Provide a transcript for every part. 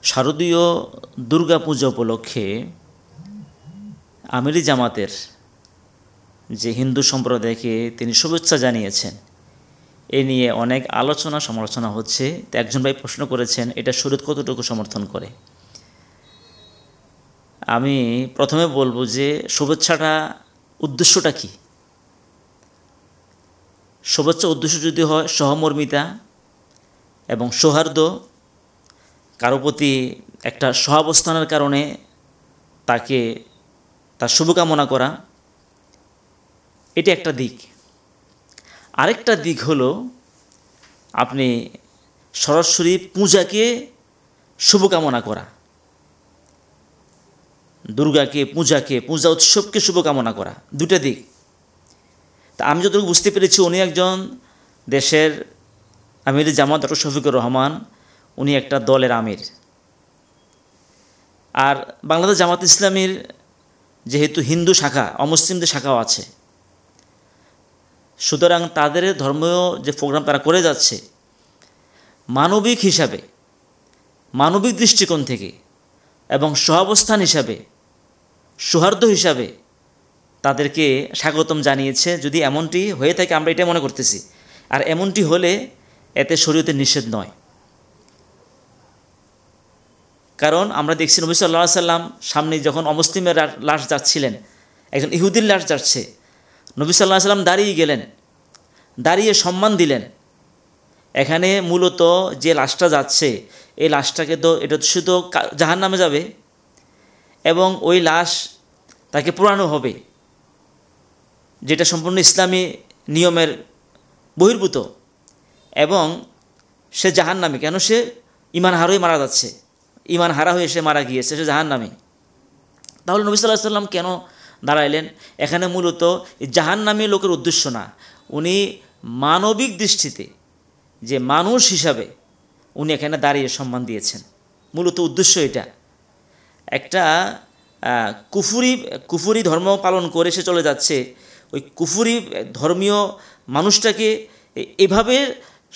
শারদীয় দুর্গাপূজা উপলক্ষে আমিরি জামাতের যে হিন্দু সম্প্রদায়কে তিনি শুভেচ্ছা জানিয়েছেন, এ নিয়ে অনেক আলোচনা সমালোচনা হচ্ছে। তো একজন ভাই প্রশ্ন করেছেন, এটা শরীয়ত কতটুকু সমর্থন করে। আমি প্রথমে বলবো যে শুভেচ্ছাটা উদ্দেশ্যটা কি। শুভেচ্ছা উদ্দেশ্য যদি হয় সহমর্মিতা এবং সৌহার্দ্য, কারো প্রতি একটা সহাবস্থানের কারণে তাকে তার শুভকামনা করা, এটি একটা দিক। আরেকটা দিক হলো আপনি সরাসরি পূজাকে শুভকামনা করা, দুর্গাকে, পূজা উৎসবকে শুভকামনা করা, দুটো দিক। তা আমি যতটুকু বুঝতে পেরেছি, উনি একজন দেশের আমির জামাত ডক্টর শফিকুর রহমান, উনি একটা দলের আমির। আর বাংলাদেশ জামাত ইসলামীর যেহেতু হিন্দু শাখা, অমুসলিমদের শাখাও আছে, সুতরাং তাদের ধর্মীয় যে প্রোগ্রাম তারা করে যাচ্ছে, মানবিক হিসাবে, মানবিক দৃষ্টিকোণ থেকে এবং সহাবস্থান হিসাবে, সৌহার্দ্য হিসাবে তাদেরকে স্বাগতম জানিয়েছে। যদি এমনটি হয়ে থাকে, আমরা এটাই মনে করতেছি, আর এমনটি হলে এতে শরীয়তের নিষেধ নয়। কারণ আমরা দেখছি নবী সাল্লাল্লাহু আলাইহি সাল্লাম সামনে যখন অমুসলিমের লাশ যাচ্ছিলেন, একজন ইহুদির লাশ যাচ্ছে, নবী সাল্লাল্লাহু আলাইহি সাল্লাম দাঁড়িয়ে গেলেন, দাঁড়িয়ে সম্মান দিলেন। এখানে মূলত যে লাশটা যাচ্ছে, এই লাশটাকে তো এটা শুধু জাহান্নামে যাবে এবং ওই লাশ তাকে পোড়ানো হবে, যেটা সম্পূর্ণ ইসলামী নিয়মের বহির্ভূত, এবং সে জাহান্নামী। কেন? সে ঈমান হারা হয়ে মারা যাচ্ছে, ঈমান হারা হয়ে সে মারা গিয়েছে, সে জাহান্নামী। তাহলে নবী সাল্লাল্লাহু আলাইহি সাল্লাম কেন দাঁড়াইলেন? এখানে মূলত জাহান্নামী লোকের উদ্দেশ্য না, উনি মানবিক দৃষ্টিতে যে মানুষ হিসাবে উনি এখানে দাঁড়িয়ে সম্মান দিয়েছেন। মূলত উদ্দেশ্য এটা। একটা কুফুরি ধর্ম পালন করে সে চলে যাচ্ছে, ওই কুফুরি ধর্মীয় মানুষটাকে এভাবে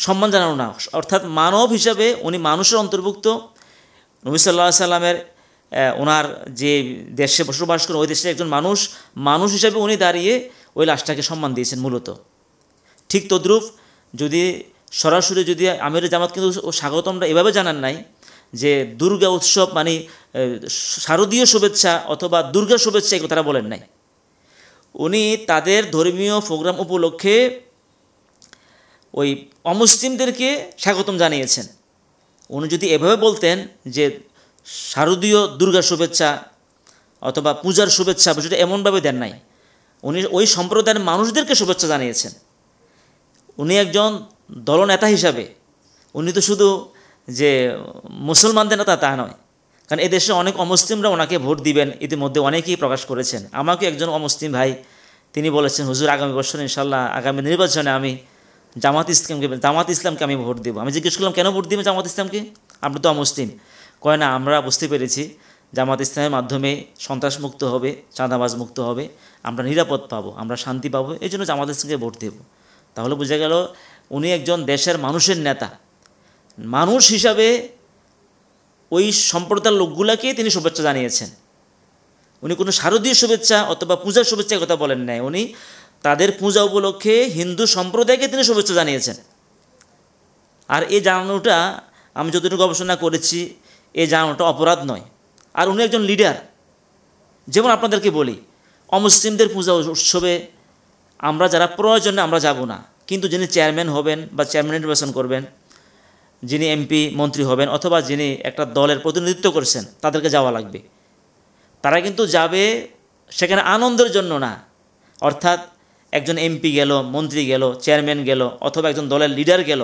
সম্মান জানানো না, অর্থাৎ মানব হিসাবে উনি মানুষের অন্তর্ভুক্ত। নবী সাল্লাল্লাহু আলাইহি সাল্লামের ওনার যে দেশে বসবাস করেন, ওই দেশের একজন মানুষ হিসাবে উনি দাঁড়িয়ে ওই লাশটাকে সম্মান দিয়েছেন মূলত। ঠিক তদ্রূপ যদি সরাসরি যদি আমির জামাত কিন্তু স্বাগতমটা এভাবে জানান নাই যে দুর্গা উৎসব মানে শারদীয় শুভেচ্ছা অথবা দুর্গা শুভেচ্ছা, এই কথাটা বলেন নাই। উনি তাদের ধর্মীয় প্রোগ্রাম উপলক্ষে ওই অমুসলিমদেরকে স্বাগতম জানিয়েছেন। উনি যদি এভাবে বলতেন যে শারদীয় দুর্গা শুভেচ্ছা অথবা পূজার শুভেচ্ছা, বিষয়টা এমনভাবে দেন নাই। উনি ওই সম্প্রদায়ের মানুষদেরকে শুভেচ্ছা জানিয়েছেন। উনি একজন দলনেতা হিসাবে, উনি তো শুধু যে মুসলমানদের নেতা তা নয়, কারণ এদেশে অনেক অমুসলিমরা ওনাকে ভোট দিবেন, ইতিমধ্যে অনেকেই প্রকাশ করেছেন। আমাকে একজন অমুসলিম ভাই তিনি বলেছেন, হুজুর আগামী বছর ইনশাল্লাহ আগামী নির্বাচনে আমি জামাত ইসলামকে আমি ভোট দেবো। আমি জিজ্ঞেস করলাম, কেন ভোট দিবেন জামাত ইসলামকে? আপনি তো অমুসলিম। কয় না, আমরা বুঝতে পেরেছি জামাত ইসলামের মাধ্যমে সন্ত্রাস মুক্ত হবে, চাঁদাবাজ মুক্ত হবে, আমরা নিরাপদ পাবো, আমরা শান্তি পাবো, এই জন্য জামাত ইসলামকে ভোট দেব। তাহলে বোঝা গেল উনি একজন দেশের মানুষের নেতা, মানুষ হিসাবে ওই সম্প্রদায়ের লোকগুলাকে তিনি শুভেচ্ছা জানিয়েছেন। উনি কোনো শারদীয় শুভেচ্ছা অথবা পূজার শুভেচ্ছার কথা বলেন নাই, উনি তাদের পূজা উপলক্ষে হিন্দু সম্প্রদায়কে তিনি শুভেচ্ছা জানিয়েছেন। আর এই জানানোটা আমি যতটুকু গবেষণা করেছি, এই জানানোটা অপরাধ নয়। আর উনি একজন লিডার। যেমন আপনাদেরকে বলি, অমুসলিমদের পূজা উৎসবে আমরা যারা প্রয়োজনে আমরা যাব না, কিন্তু যিনি চেয়ারম্যান হবেন বা চেয়ারম্যান নির্বাচন করবেন, যিনি এমপি মন্ত্রী হবেন অথবা যিনি একটা দলের প্রতিনিধিত্ব করছেন, তাদেরকে যাওয়া লাগবে। তারা কিন্তু যাবে সেখানে আনন্দের জন্য না। অর্থাৎ একজন এমপি গেল, মন্ত্রী গেল, চেয়ারম্যান গেল অথবা একজন দলের লিডার গেল,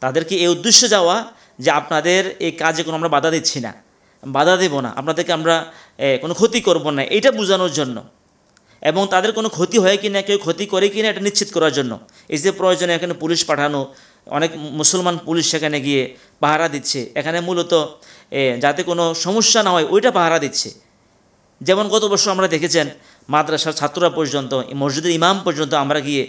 তাদেরকে এই উদ্দেশ্যে যাওয়া যে আপনাদের এই কাজে কোনো আমরা বাধা দিচ্ছি না, বাধা দেব না, আপনাদেরকে আমরা কোনো ক্ষতি করব না, এইটা বোঝানোর জন্য, এবং তাদের কোনো ক্ষতি হয় কি না, কেউ ক্ষতি করে কি না এটা নিশ্চিত করার জন্য। এই যে প্রয়োজনে এখানে পুলিশ পাঠানো, অনেক মুসলমান পুলিশ সেখানে গিয়ে পাহারা দিচ্ছে, এখানে মূলত যাতে কোনো সমস্যা না হয় ওইটা পাহারা দিচ্ছে। যেমন গত বছর আমরা দেখেছেন মাদ্রাসার ছাত্ররা পর্যন্ত মসজিদের ইমাম পর্যন্ত আমরা গিয়ে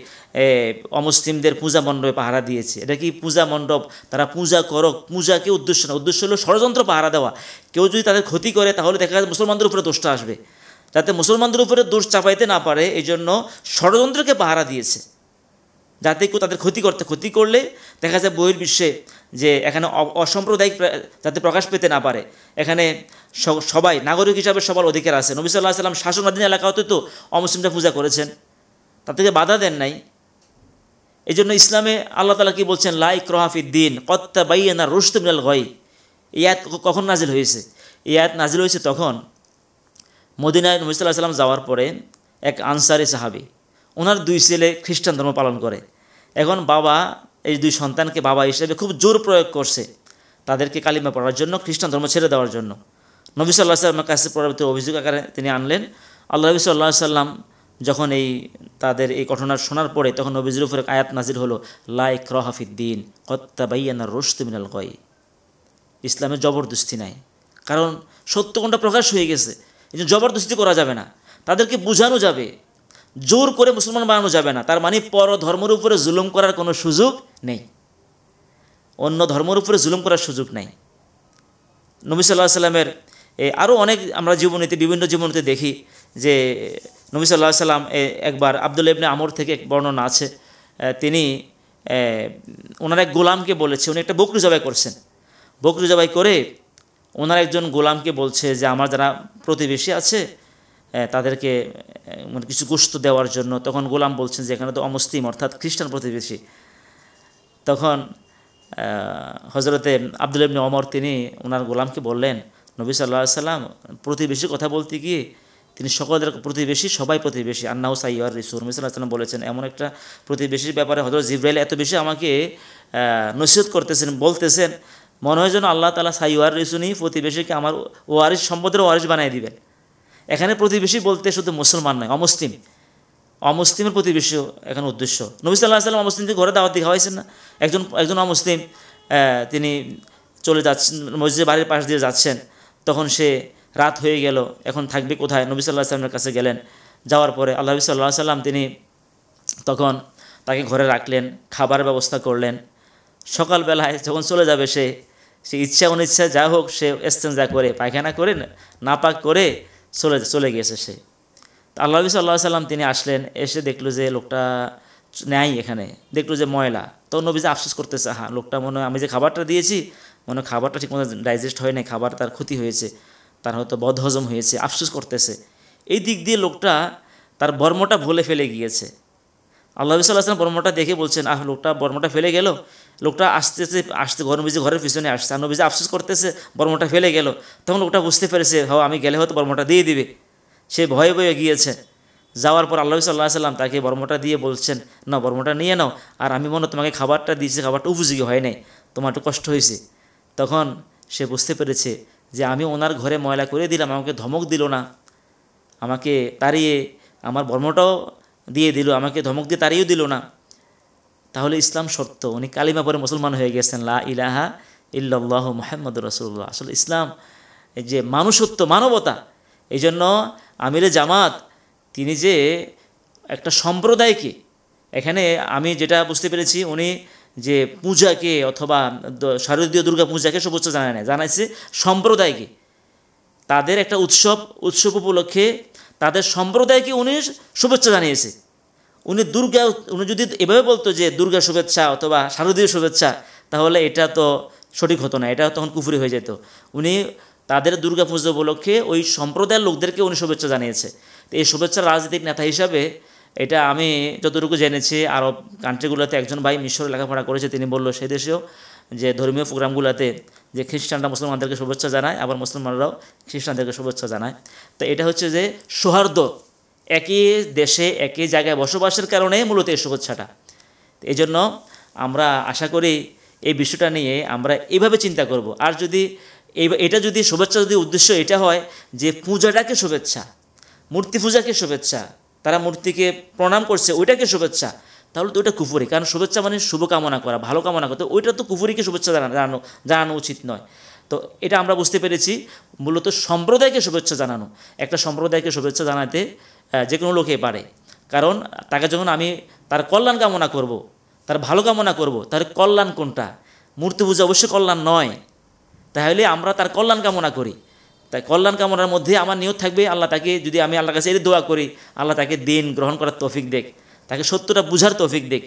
অমুসলিমদের পূজা মণ্ডপে পাহারা দিয়েছি। এটা কি পূজা মণ্ডপ, তারা পূজা করক, পূজাকে উদ্দেশ্য না, উদ্দেশ্য হলো ষড়যন্ত্র পাহারা দেওয়া। কেউ যদি তাদের ক্ষতি করে তাহলে দেখা যায় মুসলমানদের উপরে দোষটা আসবে, যাতে মুসলমানদের উপরে দোষ চাপাইতে না পারে এই জন্য ষড়যন্ত্রকে পাহারা দিয়েছে, যাতে কেউ তাদের ক্ষতি করলে দেখা যায় বহির্বিশ্বে যে এখানে অসাম্প্রদায়িক যাতে প্রকাশ পেতে না পারে। এখানে সবাই নাগরিক হিসাবে সবার অধিকার আছে। নবী সাল্লাল্লাহু আলাইহি ওয়াসাল্লাম শাসনাধীন এলাকা হতে তো অমুসলিমরা পূজা করেছেন, তাদেরকে বাধা দেন নাই। এই জন্য ইসলামে আল্লাহ তাআলা কি বলছেন, লা ইকরাহা ফিদ্দীন ক্বাদ তাবায়্যানা রুশদু মিনাল গায়। এই আয়াত কখন নাজিল হয়েছে? এই আয়াত নাজিল হয়েছে তখন মদিনায় নবী সাল্লাল্লাহু আলাইহি ওয়াসাল্লাম যাওয়ার পরে এক আনসারী সাহাবী, ওনার 2 ছেলে খ্রিস্টান ধর্ম পালন করে। এখন বাবা এই 2 সন্তানকে বাবা হিসেবে খুব জোর প্রয়োগ করছে তাদেরকে কালিমা পড়ার জন্য, খ্রিস্টান ধর্ম ছেড়ে দেওয়ার জন্য। নবী সাল্লাল্লাহু আলাইহি ওয়াসাল্লামের কাছে পরবর্তী অভিযোগ আকারে তিনি আনলেন। আল্লাহ নবী সাল্লাল্লাহু আলাইহি ওয়াসাল্লাম যখন তাদের এই ঘটনা শোনার পরে তখন নবীজির উপরে আয়াত নাজিল হলো, লা ইকরাহা ফিদ্দীন ক্বাদ তাবায়্যানা রুশদু মিনাল গায়। ইসলামে জবরদস্তি নাই, কারণ সত্য কোনটা প্রকাশ হয়ে গেছে। এই জন্য জবরদস্তি করা যাবে না, তাদেরকে বোঝানো যাবে, জোর করে মুসলমান বানানো যাবে না। তার মানে পর ধর্মের উপরে জুলুম করার কোনো সুযোগ নেই, অন্য ধর্মের উপরে জুলুম করার সুযোগ নাই। নবী সাল্লাল্লাহু আলাইহি ওয়াসাল্লামের আরও অনেক আমরা জীবনীতে, বিভিন্ন জীবনীতে দেখি যে নবী সাল্লাল্লাহু আলাইহি ওয়াসাল্লাম একবার আব্দুল্লাহ ইবনে আমর থেকে এক বর্ণনা আছে, তিনি ওনার এক গোলামকে বলেছে, উনি একটা বকরি জবাই করছেন। বকরি জবাই করে ওনার একজন গোলামকে বলছে যে আমার যারা প্রতিবেশী আছে তাদেরকে মানে কিছু গোশত দেওয়ার জন্য। তখন গোলাম বলছেন যে এখানে তো অমুসলিম অর্থাৎ খ্রিস্টান প্রতিবেশী। তখন হযরতে আব্দুল্লাহ ইবনে ওমর তিনি ওনার গোলামকে বললেন, নবী সাল্লাল্লাহু আলাইহি ওয়াসাল্লাম প্রতিবেশীর কথা বলতে গিয়ে তিনি সকলের প্রতিবেশী, সবাই প্রতিবেশী, আন্নাহু সাইয়্যুর রাসূল। নবী সাল্লাল্লাহু আলাইহি ওয়াসাল্লাম বলেছেন এমন একটা প্রতিবেশীর ব্যাপারে হযরত জিবরাইল এত বেশি আমাকে নসিহত করতেছেন, বলতেছেন, মনে হয় যেন আল্লাহ তাআলা সাইয়্যুর রাসূলই প্রতিবেশীকে আমার ওয়ারিস, সম্পদের ওয়ারিস বানিয়ে দিবেন। এখানে প্রতিবেশী বলতে শুধু মুসলমান নয়, অমুসলিমের প্রতিবেশীও এখানে উদ্দেশ্য। নবী সাল্লাল্লাহু আলাইহি ওয়াসাল্লাম অমুসলিমকে ঘরে দাওয়াত দিয়ে খাওয়াইছেন না। একজন অমুসলিম তিনি চলে যাচ্ছেন, মসজিদের বাড়ির পাশ দিয়ে যাচ্ছেন, তখন সে রাত হয়ে গেল, এখন থাকবে কোথায়? নবী সাল্লাল্লাহু আলাইহি ওয়াসাল্লামের কাছে গেলেন। যাওয়ার পরে আল্লাহ নবী সাল্লাল্লাহু আলাইহি ওয়াসাল্লাম তিনি তখন তাকে ঘরে রাখলেন, খাবারের ব্যবস্থা করলেন। সকালবেলায় যখন চলে যাবে সে ইচ্ছা অনিচ্ছা যা হোক সে ইস্তেনজা করে, পায়খানা করে, নাপাক করে চলে গিয়েছে সে। আল্লাহ নবী সাল্লাল্লাহু আলাইহি ওয়াসাল্লাম তিনি আসলেন, এসে দেখলো যে লোকটা নেই, এখানে দেখলো যে ময়লা। তখন নবী যে আফসোস করতেছে, হ্যাঁ লোকটা মনে হয় আমি যে খাবারটা দিয়েছি মনে হয় খাবারটা ঠিকমতো ডাইজেস্ট হয় নাই, খাবার তার ক্ষতি হয়েছে, তার হয়তো বদহজম হয়েছে, আফসোস করতেছে। এই দিক দিয়ে লোকটা তার বর্মটা ভুলে ফেলে গিয়েছে। আল্লাহ নবী সাল্লাল্লাহু আলাইহি ওয়াসাল্লাম বর্মটা দেখে বলছেন, লোকটা বর্মটা ফেলে গেল। লোকটা আসতে ঘরের পিছনে আসছে, আর নবী যে আফসোস করতেছে বর্মটা ফেলে গেল। তখন লোকটা বুঝতে পেরেছে আমি গেলে হয়তো বর্মটা দিয়ে দিবে, সে ভয়ে ভয়ে গিয়েছে। যাওয়ার পর আল্লাহ নবী সাল্লাল্লাহু আলাইহি ওয়াসাল্লাম তাকে বর্মটা দিয়ে বলছেন, না বর্মটা নিয়ে নাও, আর আমি মনে তোমাকে খাবারটা দিয়েছি, খাবারটা উপযোগী হয় নাই, তোমার একটু কষ্ট হয়েছে। তখন সে বুঝতে পেরেছে যে আমি ওনার ঘরে ময়লা করে দিলাম, আমাকে ধমক দিল না, আমাকে তাড়িয়ে আমার বর্মটাও দিয়ে দিল, আমাকে ধমক দিয়ে তাড়িয়েও দিল না, তাহলে ইসলাম সত্য। উনি কালিমা পরে মুসলমান হয়ে গেছেন, লা ইলাহা ইল্লাল্লাহু মুহাম্মাদুর রাসূলুল্লাহ। আসলে ইসলাম এই যে মানুষত্ব, মানবতা, এই জন্য আমিরে জামাত তিনি যে একটা সম্প্রদায়কে, এখানে আমি যেটা বুঝতে পেরেছি উনি যে পূজাকে অথবা শারদীয় দুর্গা পূজাকে শুভেচ্ছা জানাইছে সম্প্রদায়কে, তাদের একটা উৎসব উপলক্ষে তাদের সম্প্রদায়কে উনি শুভেচ্ছা জানিয়েছে। উনি যদি এভাবে বলতো যে দুর্গা শুভেচ্ছা অথবা শারদীয় শুভেচ্ছা, তাহলে এটা তো সঠিক হতো না, এটা তখন কুফরি হয়ে যেত। উনি তাদের দুর্গা পুজো উপলক্ষে ওই সম্প্রদায়ের লোকদেরকে উনি শুভেচ্ছা জানিয়েছে। তো এই শুভেচ্ছার রাজনৈতিক নেতা হিসাবে এটা আমি যতটুকু জেনেছি, আরব কান্ট্রিগুলোতে একজন ভাই মিশরে লেখাপড়া করেছে, তিনি বলল সেই দেশেও যে ধর্মীয় প্রোগ্রামগুলোতে যে খ্রিস্টানরা মুসলমানদেরকে শুভেচ্ছা জানায়, আবার মুসলমানরাও খ্রিস্টানদেরকে শুভেচ্ছা জানায়। তো এটা হচ্ছে যে সৌহার্দ্য, একই দেশে একই জায়গায় বসবাসের কারণে মূলত এই শুভেচ্ছাটা। এই জন্য আমরা আশা করি এই বিষয়টা নিয়ে আমরা এইভাবে চিন্তা করব। আর যদি এটা যদি শুভেচ্ছা যদি উদ্দেশ্য এটা হয় যে পূজাটাকে শুভেচ্ছা, মূর্তি পূজাকে শুভেচ্ছা, তারা মূর্তিকে প্রণাম করছে ওইটাকে শুভেচ্ছা, তাহলে তো ওইটা কুফরি। কারণ শুভেচ্ছা মানে শুভকামনা করা, ভালো কামনা করতে, ওইটা তো কুফরিকে শুভেচ্ছা জানানো উচিত নয়। তো এটা আমরা বুঝতে পেরেছি মূলত সম্প্রদায়কে শুভেচ্ছা জানানো, একটা সম্প্রদায়কে শুভেচ্ছা জানাতে যে কোনো লোকে পারে। কারণ তাকে যখন আমি তার কল্যাণ কামনা করব, তার ভালো কামনা করব, তার কল্যাণ কোনটা? মূর্তি পূজা অবশ্যই কল্যাণ নয়, তাহলে আমরা তার কল্যাণ কামনা করি। তাই কল্যাণ কামনার মধ্যে আমার নিয়ত থাকবে আল্লাহ তাকে, যদি আমি আল্লাহর কাছে এর দোয়া করি আল্লাহ তাকে দিন গ্রহণ করার তৌফিক দেখ, তাকে সত্যটা বুঝার তৌফিক দেখ,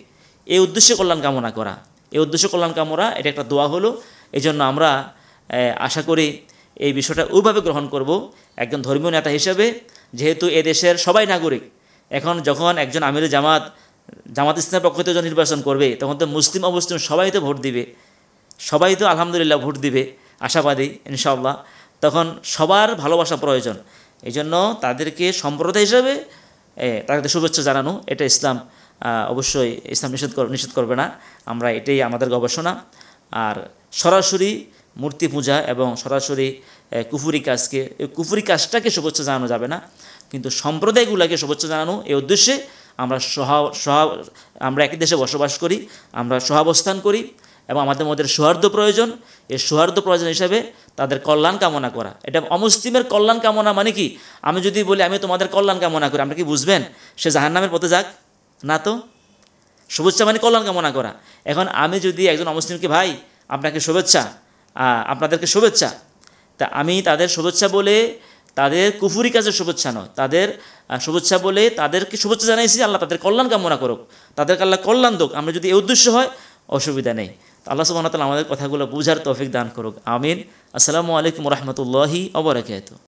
এই উদ্দেশ্যে কল্যাণ কামনা করা, এই উদ্দেশ্যে কল্যাণ কামনা, এটা একটা দোয়া হলো। এই জন্য আমরা আশা করি এই বিষয়টা ওইভাবে গ্রহণ করব একজন ধর্মীয় নেতা হিসেবে। যেহেতু এদেশের সবাই নাগরিক, এখন যখন একজন আমির জামাত ইসলামের পক্ষ থেকে নির্বাচন করবে, তখন তো মুসলিম অমুসলিম সবাই তো ভোট দিবে, সবাই তো আলহামদুলিল্লাহ ভোট দিবে, আশাবাদী ইনশাআল্লাহ। তখন সবার ভালোবাসা প্রয়োজন। এই জন্য তাদেরকে সম্প্রদায় হিসাবে তাদের শুভেচ্ছা জানানো, এটা ইসলাম অবশ্যই ইসলাম নিষেধ করবে না। আমরা এটাই আমাদের গবেষণা। আর সরাসরি মূর্তি পূজা এবং সরাসরি কুফুরি কাজটাকে শুভেচ্ছা জানানো যাবে না, কিন্তু সম্প্রদায়গুলোকে শুভেচ্ছা জানানো এই উদ্দেশ্যে আমরা আমরা একই দেশে বসবাস করি, আমরা সহাবস্থান করি এবং আমাদের মধ্যে সৌহার্দ্য প্রয়োজন। এই সৌহার্দ্য প্রয়োজন হিসাবে তাদের কল্যাণ কামনা করা, এটা অমুসলিমের কল্যাণ কামনা মানে কি? আমি যদি বলি আমি তোমাদের কল্যাণ কামনা করি, আপনি কি বুঝবেন সে জাহান্নামের পথে যাক? না তো। শুভেচ্ছা মানে কল্যাণ কামনা করা। এখন আমি যদি একজন অমুসলিমকে ভাই আপনাকে শুভেচ্ছা, আপনাদেরকে শুভেচ্ছা, তা আমি তাদের শুভেচ্ছা বলে তাদের কুফুরি কাজের শুভেচ্ছা নয়, তাদের শুভেচ্ছা বলে তাদেরকে শুভেচ্ছা জানাইছি আল্লাহ তাদের কল্যাণ কামনা করুক, তাদেরকে আল্লাহ কল্যাণ দোক, আমরা যদি এই উদ্দেশ্য হয় অসুবিধা নেই। তো আল্লাহ সুবহানাহু ওয়া তাআলা আমাদের কথাগুলো বুঝার তৌফিক দান করুক, আমিন। আসসালামু আলাইকুম ওয়া রাহমাতুল্লাহি ওয়া বারাকাতুহু।